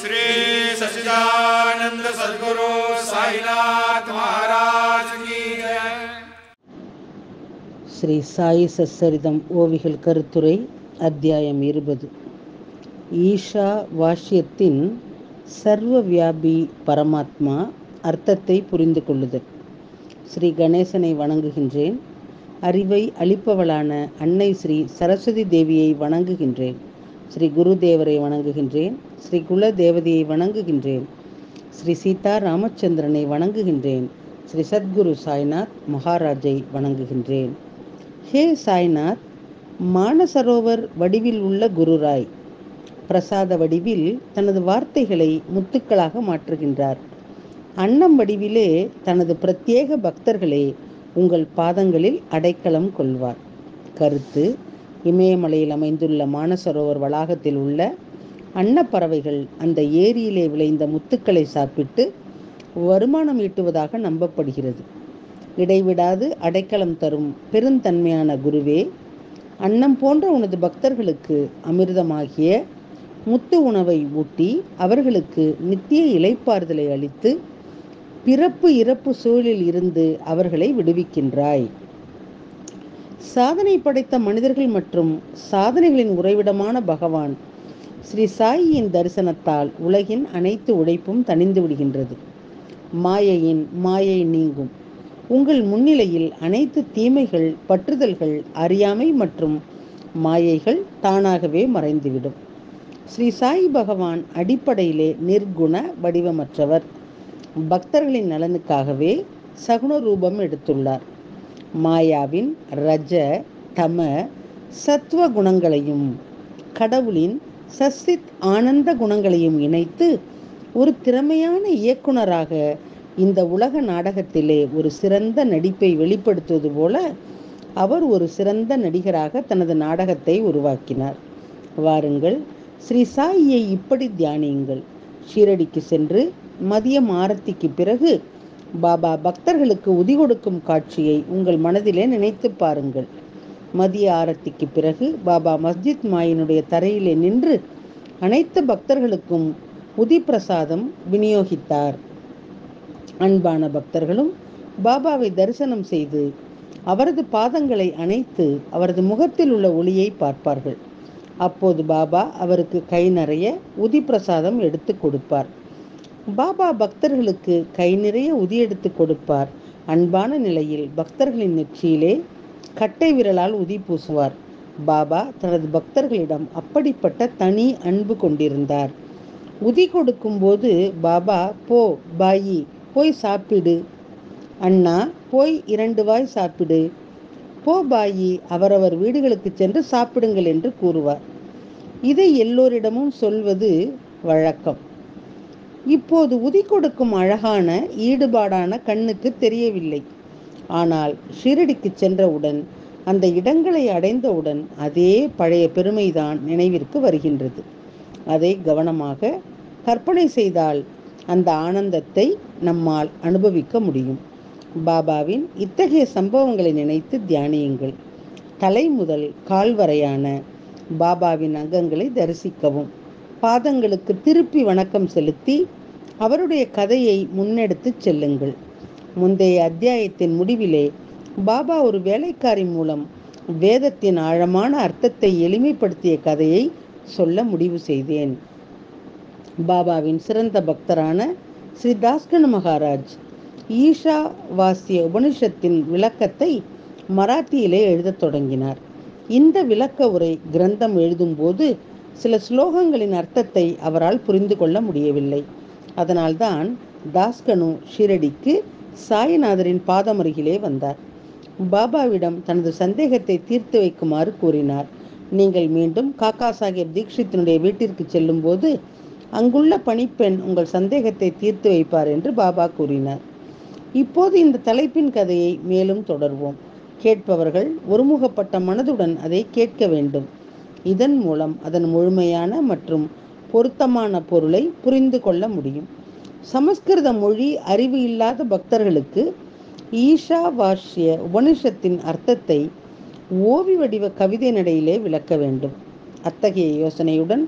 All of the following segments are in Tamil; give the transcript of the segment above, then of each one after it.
श्री सच्चिदानंद सद्गुरु साईनाथ महाराज की जय. ஸ்ரீ சாயி சச்சரிதம் ஓவிகள் கருத்துரை அத்தியாயம் 20. ஈஷா வாஷ்யத்தின் சர்வ வியாபி பரமாத்மா அர்த்தத்தை புரிந்து கொள்ளுதல். ஸ்ரீ கணேசனை வணங்குகின்றேன். அறிவை அளிப்பவளான அன்னை ஸ்ரீ சரஸ்வதி தேவியை வணங்குகின்றேன். ஸ்ரீ குருதேவரை வணங்குகின்றேன். ஸ்ரீ குல தேவதையை வணங்குகின்றேன். ஸ்ரீ சீதா ராமச்சந்திரனை வணங்குகின்றேன். ஸ்ரீ சத்குரு சாய்நாத் மகாராஜை வணங்குகின்றேன். ஹே சாய்நாத், மானசரோவர் வடிவில் உள்ள குருராய் பிரசாத வடிவில் தனது வார்த்தைகளை முத்துக்களாக மாற்றுகின்றார். அன்னம் வடிவிலே தனது பிரத்யேக பக்தர்களே உங்கள் பாதங்களில் அடைக்கலம் கொள்வார். கருத்து: இமயமலையில் அமைந்துள்ள மானசரோவர் வளாகத்தில் உள்ள அன்னப்பறவைகள் அந்த ஏரியிலே விளைந்த முத்துக்களை சாப்பிட்டு வருமானம் ஈட்டுவதாக நம்பப்படுகிறது. இடைவிடாது அடைக்கலம் தரும் பெருந்தன்மையான குருவே, அன்னம் போன்ற உனது பக்தர்களுக்கு அமிர்தமாகிய முத்து உணவை ஊட்டி அவர்களுக்கு நித்திய இளைப்பாறுதலை அளித்து பிறப்பு இறப்பு சூழலில் இருந்து அவர்களை விடுவிக்கின்றாய். சாதனை படைத்த மனிதர்கள் மற்றும் சாதனைகளின் உறைவிடமான பகவான் ஸ்ரீ சாயியின் தரிசனத்தால் உலகின் அனைத்து உழைப்பும் தணிந்து விடுகின்றது. மாயை நீங்கும். உங்கள் முன்னிலையில் அனைத்து தீமைகள், பற்றுதல்கள், அறியாமை மற்றும் மாயைகள் தானாகவே மறைந்துவிடும். ஸ்ரீ சாயி பகவான் அடிப்படையிலே நிர்குண வடிவமற்றவர். பக்தர்களின் நலனுக்காகவே சகுண ரூபம் எடுத்துள்ளார். மாயாவின் ரஜ, தம, சத்துவ குணங்களையும் கடவுளின் சச்சித் ஆனந்த குணங்களையும் இணைத்து ஒரு திறமையான இயக்குனராக இந்த உலக நாடகத்திலே ஒரு சிறந்த நடிப்பை வெளிப்படுத்துவது போல அவர் ஒரு சிறந்த நடிகராக தனது நாடகத்தை உருவாக்கினார். வாருங்கள், ஸ்ரீ சாயியை இப்படி தியானியுங்கள். ஷீரடிக்கு சென்று மதியம் ஆரத்திக்கு பிறகு பாபா பக்தர்களுக்கு உதி கொடுக்கும் காட்சியை உங்கள் மனதிலே நினைத்து பாருங்கள். மதிய ஆரத்திக்கு பிறகு பாபா மஸ்ஜித் மாயினுடைய தரையிலே நின்று அனைத்து பக்தர்களுக்கும் உதி பிரசாதம் விநியோகித்தார். அன்பான பக்தர்களும் பாபாவை தரிசனம் செய்து அவரது பாதங்களை அணைத்து அவரது முகத்தில் உள்ள ஒளியை பார்ப்பார்கள். அப்போது பாபா அவருக்கு கை நிறைய உதி பிரசாதம் எடுத்து கொடுப்பார். பாபா பக்தர்களுக்கு கை நிறைய உதி எடுத்து கொடுப்பார். அன்பான நிலையில் பக்தர்களின் நெற்றியிலே கட்டை விரலால் உதி பூசுவார். பாபா தனது பக்தர்களிடம் அப்படிப்பட்ட தனி அன்பு கொண்டிருந்தார். உதி கொடுக்கும் போது பாபா, போ பாயி, போய் சாப்பிடு, அண்ணா போய் 2 வாய் சாப்பிடு, போ பாயி, அவரவர் வீடுகளுக்கு சென்று சாப்பிடுங்கள் என்று கூறுவார். இதை எல்லோரிடமும் சொல்வது வழக்கம். இப்போது உதி கொடுக்கும் அழகான ஈடுபாடான கண்ணுக்கு தெரியவில்லை. ஆனால் ஷீரடிக்கு சென்றவுடன், அந்த இடங்களை அடைந்தவுடன் அதே பழைய பெருமைதான் நினைவிற்கு வருகின்றது. அதை கவனமாக கற்பனை செய்தால் அந்த ஆனந்தத்தை நம்மால் அனுபவிக்க முடியும். பாபாவின் இத்தகைய சம்பவங்களை நினைத்து தியானியுங்கள். தலை முதல் கால் வரையான பாபாவின் அங்கங்களை தரிசிக்கவும். பாதங்களுக்கு திருப்பி வணக்கம் செலுத்தி அவருடைய கதையை முன்னெடுத்து செல்லுங்கள். முந்தைய அத்தியாயத்தின் முடிவிலே பாபா ஒரு வேலைக்காரி மூலம் வேதத்தின் ஆழமான அர்த்தத்தை எளிமைப்படுத்திய கதையை சொல்ல முடிவு செய்தேன். பாபாவின் சிறந்த பக்தரான ஸ்ரீ தாஸ்கனு மகாராஜ் ஈஷா வாசிய உபனிஷத்தின் விளக்கத்தை மராத்தியிலே எழுதத் தொடங்கினார். இந்த விளக்க உரை கிரந்தம் எழுதும்போது சில ஸ்லோகங்களின் அர்த்தத்தை அவரால் புரிந்து கொள்ள முடியவில்லை. அதனால்தான் தாஸ்கனு ஷீரடிக்கு சாய்நாதரின் பாதமருகிலே வந்தார். பாபாவிடம் தனது சந்தேகத்தை தீர்த்து வைக்குமாறு கூறினார். நீங்கள் மீண்டும் காக்கா சாஹேப் தீக்ஷித்தினுடைய வீட்டிற்கு செல்லும் போது அங்குள்ள பணிப்பெண் உங்கள் சந்தேகத்தை தீர்த்து வைப்பார் என்று பாபா கூறினார். இப்போது இந்த தலைப்பின் கதையை மேலும் தொடர்வோம். கேட்பவர்கள் ஒருமுகப்பட்ட மனதுடன் அதை கேட்க வேண்டும். இதன் மூலம் அதன் முழுமையான மற்றும் பொருத்தமான பொருளை புரிந்து கொள்ள முடியும். சமஸ்கிருத மொழி அறிவு இல்லாத பக்தர்களுக்கு ஈஷா வாஷ்ய உபனிஷத்தின் அர்த்தத்தை ஓவி வடிவ கவிதை நடையிலே விளக்க வேண்டும். அத்தகைய யோசனையுடன்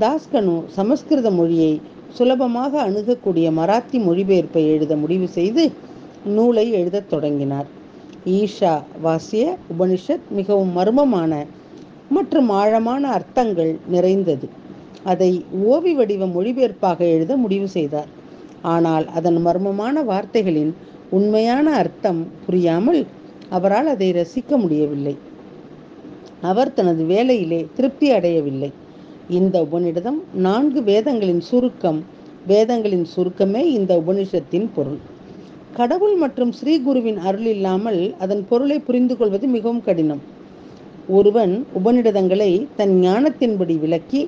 தாஸ்கனு சமஸ்கிருத மொழியை சுலபமாக அணுகக்கூடிய மராத்தி மொழிபெயர்ப்பை எழுத முடிவு செய்து நூலை எழுதத் தொடங்கினார். ஈஷா வாசிய உபனிஷத் மிகவும் மர்மமான மற்றும் ஆழமான அர்த்தங்கள் நிறைந்தது. அதை ஓவி வடிவ மொழிபெயர்ப்பாக எழுத முடிவு செய்தார். ஆனால் அதன் மர்மமான வார்த்தைகளின் உண்மையான அர்த்தம் புரியாமல் அவரால் அதை ரசிக்க முடியவில்லை. அவர் தனது வேலையிலே திருப்தி அடையவில்லை. இந்த உபநிடதம் 4 வேதங்களின் சுருக்கமே இந்த உபனிஷத்தின் பொருள். கடவுள் மற்றும் ஸ்ரீ குருவின் அருள் இல்லாமல் அதன் பொருளை புரிந்து கொள்வது மிகவும் கடினம். ஒருவன் உபநிடதங்களை தன் ஞானத்தின்படி விளக்கி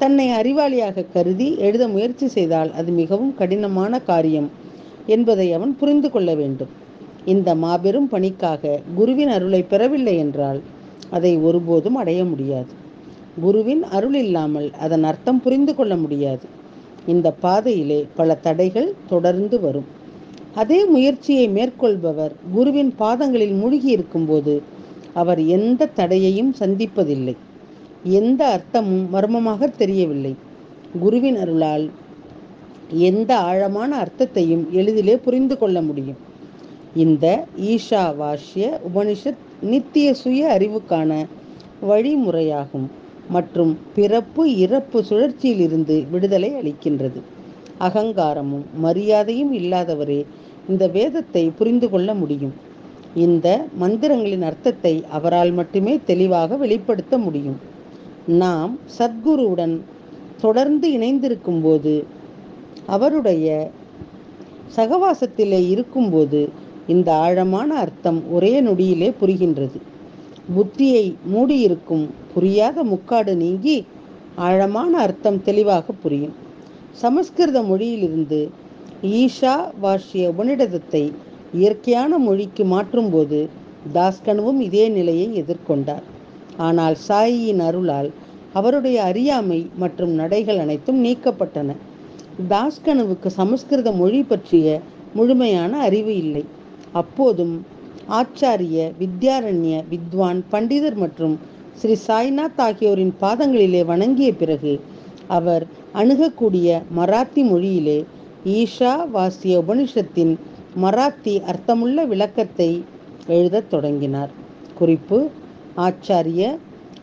தன்னை அறிவாளியாக கருதி எழுத முயற்சி செய்தால் அது மிகவும் கடினமான காரியம் என்பதை அவன் புரிந்து கொள்ள வேண்டும். இந்த மாபெரும் பணிக்காக குருவின் அருளை பெறவில்லை என்றால் அதை ஒருபோதும் அடைய முடியாது. குருவின் அருள் இல்லாமல் அதன் அர்த்தம் புரிந்து கொள்ள முடியாது. இந்த பாதையிலே பல தடைகள் தொடர்ந்து வரும். அதே முயற்சியை மேற்கொள்பவர் குருவின் பாதங்களில் மூழ்கி இருக்கும்போது அவர் எந்த தடையையும் சந்திப்பதில்லை. எந்த அர்த்தமும் மர்மமாக தெரியவில்லை. குருவின் அருளால் எந்த ஆழமான அர்த்தத்தையும் எளிதிலே புரிந்து கொள்ள முடியும். இந்த ஈஷா வாஷ்ய உபனிஷத் நித்திய சுய அறிவுக்கான வழிமுறையாகும் மற்றும் பிறப்பு இறப்பு சுழற்சியிலிருந்து விடுதலை அளிக்கின்றது. அகங்காரமும் மரியாதையும் இல்லாதவரே இந்த வேதத்தை புரிந்து கொள்ள முடியும். இந்த மந்திரங்களின் அர்த்தத்தை அவரால் மட்டுமே தெளிவாக வெளிப்படுத்த முடியும். நாம் சத்குருவுடன் தொடர்ந்து இணைந்திருக்கும் போது, அவருடைய சகவாசத்திலே இருக்கும்போது இந்த ஆழமான அர்த்தம் ஒரே நொடியிலே புரிகின்றது. புத்தியை மூடியிருக்கும் புரியாத முக்காடு நீங்கி ஆழமான அர்த்தம் தெளிவாக புரியும். சமஸ்கிருத மொழியிலிருந்து ஈஷா வாஷ்ய உபநிடதத்தை இயற்கையான மொழிக்கு மாற்றும்போது தாஸ்கனுவும் இதே நிலையை எதிர்கொண்டார். ஆனால் சாயியின் அருளால் அவருடைய அறியாமை மற்றும் நடைகள் அனைத்தும் நீக்கப்பட்டன. தாஸ்கனுவுக்கு சமஸ்கிருத மொழி பற்றிய முழுமையான அறிவு இல்லை. அப்போதும் ஆச்சாரிய, வித்யாரண்ய, வித்வான், பண்டிதர் மற்றும் ஸ்ரீ சாய்நாத் ஆகியோரின் பாதங்களிலே வணங்கிய பிறகு அவர் அணுகக்கூடிய மராத்தி மொழியிலே ஈஷா வாசிய உபனிஷத்தின் மராத்தி அர்த்தமுள்ள விளக்கத்தை எழுதத் தொடங்கினார். குறிப்பு: ஆச்சாரிய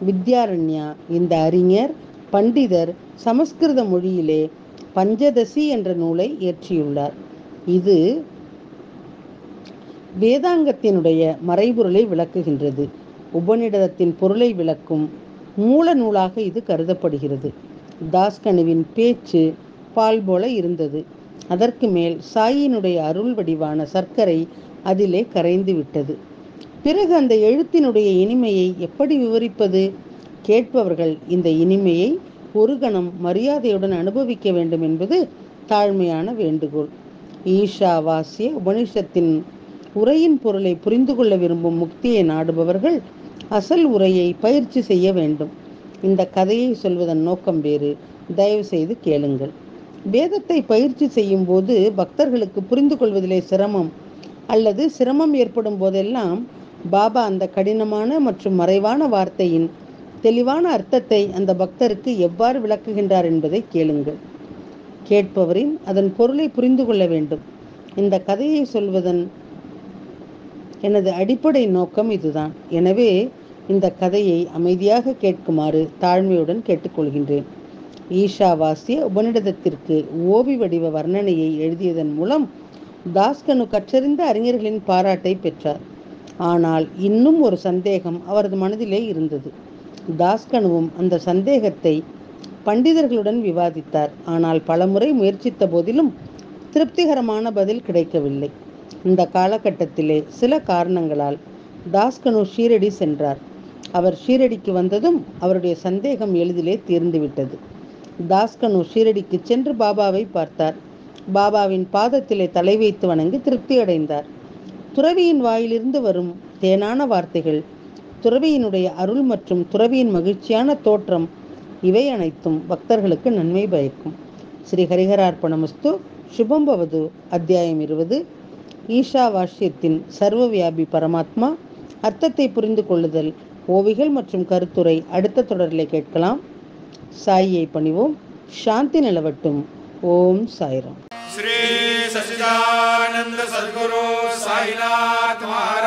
வித்யாரண்யா இந்த அறிஞர் பண்டிதர் சமஸ்கிருத மொழியிலே பஞ்சதசி என்ற நூலை இயற்றியுள்ளார். இது வேதாங்கத்தினுடைய மறைபொருளை விளக்குகின்றது. உபநிடதத்தின் பொருளை விளக்கும் மூல நூலாக இது கருதப்படுகிறது. தாஸ்கனுவின் பேச்சு பால் போல இருந்தது. அதற்கு மேல் சாயினுடைய அருள் வடிவான சர்க்கரை அதிலே கரைந்து விட்டது. பிறகு அந்த எழுத்தினுடைய இனிமையை எப்படி விவரிப்பது? கேட்பவர்கள் இந்த இனிமையை ஒரு கணம் மரியாதையுடன் அனுபவிக்க வேண்டும் என்பது தாழ்மையான வேண்டுகோள். ஈஷா வாசிய உபனிஷத்தின் உரையின் பொருளை புரிந்து கொள்ள விரும்பும் முக்தியை நாடுபவர்கள் அசல் உரையை பயிற்சி செய்ய வேண்டும். இந்த கதையை சொல்வதன் நோக்கம் வேறு. தயவு செய்து கேளுங்கள். வேதத்தை பயிற்சி செய்யும் போது பக்தர்களுக்கு புரிந்து கொள்வதிலே சிரமம் ஏற்படும் போதெல்லாம் பாபா அந்த கடினமான மற்றும் மறைவான வார்த்தையின் தெளிவான அர்த்தத்தை அந்த பக்தருக்கு எவ்வாறு விளக்குகின்றார் என்பதை கேளுங்கள். கேட்பவரின் அதன் பொருளை புரிந்து கொள்ள வேண்டும். இந்த கதையை சொல்வதன் எனது அடிப்படை நோக்கம் இதுதான். எனவே இந்த கதையை அமைதியாக கேட்குமாறு தாழ்மையுடன் கேட்டுக்கொள்கின்றேன். ஈஷாவாசிய உபநிடதத்திற்கு ஓவி வடிவ வர்ணனையை எழுதியதன் மூலம் தாஸ்கனு கற்றறிந்த அறிஞர்களின் பாராட்டை பெற்றார். ஆனால் இன்னும் ஒரு சந்தேகம் அவரது மனதிலே இருந்தது. தாஸ்கனுவும் அந்த சந்தேகத்தை பண்டிதர்களுடன் விவாதித்தார். ஆனால் பலமுறை முயற்சித்த போதிலும் திருப்திகரமான பதில் கிடைக்கவில்லை. இந்த காலகட்டத்திலே சில காரணங்களால் தாஸ்கனு ஷீரடி சென்றார். அவர் ஷீரடிக்கு வந்ததும் அவருடைய சந்தேகம் எளிதிலே தீர்ந்துவிட்டது. தாஸ்கனு ஷீரடிக்கு சென்று பாபாவை பார்த்தார். பாபாவின் பாதத்திலே தலை வைத்து வணங்கி திருப்தி அடைந்தார். துறவியின் வாயிலிருந்து வரும் தேனான வார்த்தைகள், துறவியினுடைய அருள் மற்றும் துறவியின் மகிழ்ச்சியான தோற்றம், இவை அனைத்தும் பக்தர்களுக்கு நன்மை பயக்கும். ஸ்ரீ ஹரிஹரார்ப்பணமஸ்து. சுபம் பவது. அத்தியாயம் 20. ஈஷா வாஷ்யத்தின் சர்வவியாபி பரமாத்மா அர்த்தத்தை புரிந்து கொள்ளுதல், ஓவிகள் மற்றும் கருத்துரை அடுத்த தொடரிலே கேட்கலாம். சாயியை பணிவோம். சாந்தி நிலவட்டும். ஓம் சாய்ராம். श्री सच्चिदानंद सद्गुरु साईनाथ महाराज